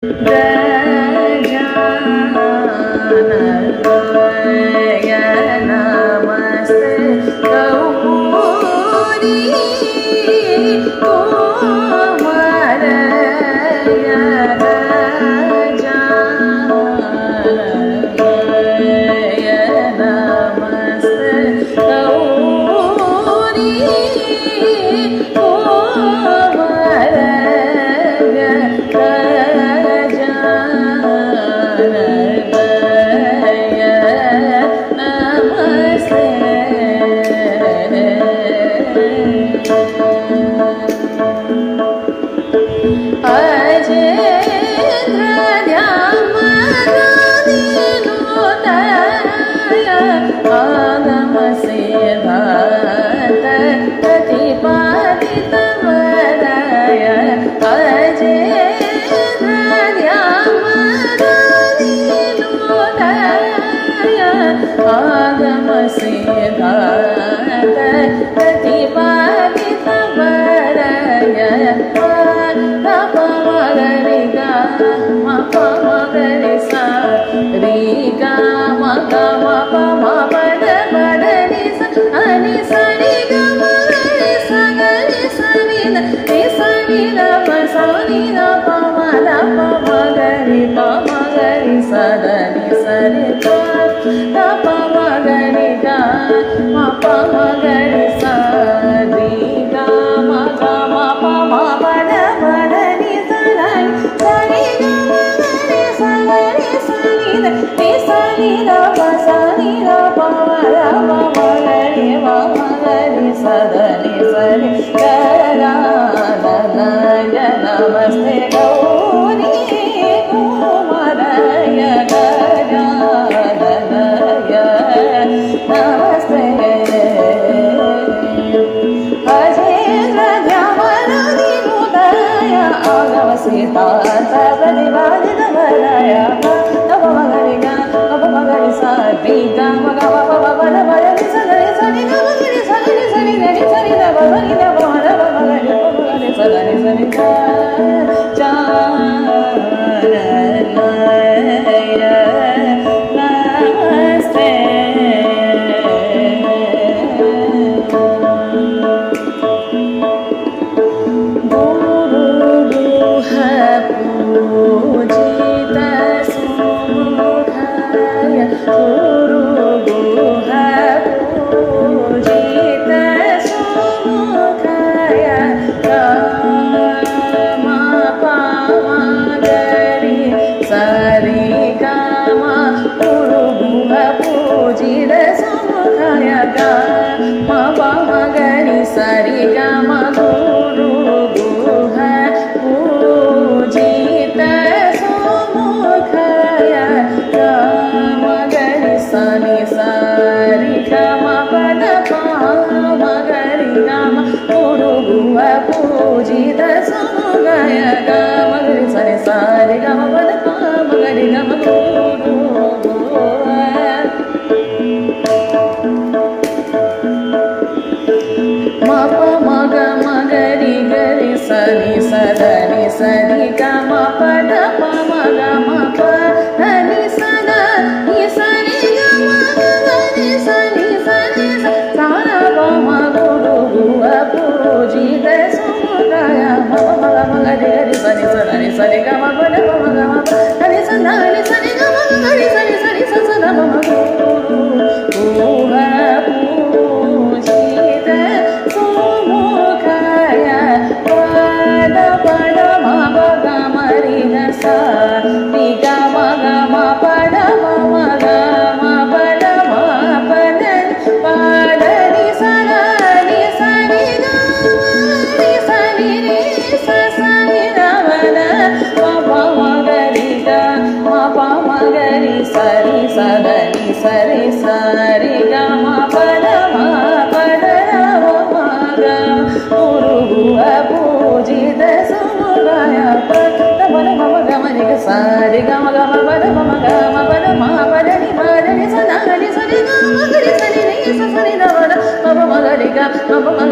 गजाननाय नमस्ते गौरी कुमारय गजाननाय नमस्ते गौरी नमस्ते गौरी कुमारय गजाननाय नमस्ते अजेन्द्र ध्यावरदिनुदय आगमसीता प्रतिपादित वरय नवमगरिग नवमगरि सारि गम गम पव पद पद नि सगरि सनि गम गरि सनि सनि गरि सनि नव सनि नव नव मगरि पव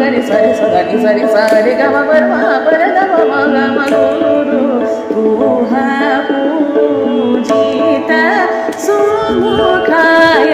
गरि सनि सनि sari sari ga ma pa ma pa da ma ga ma ru ru ru ha मुखाय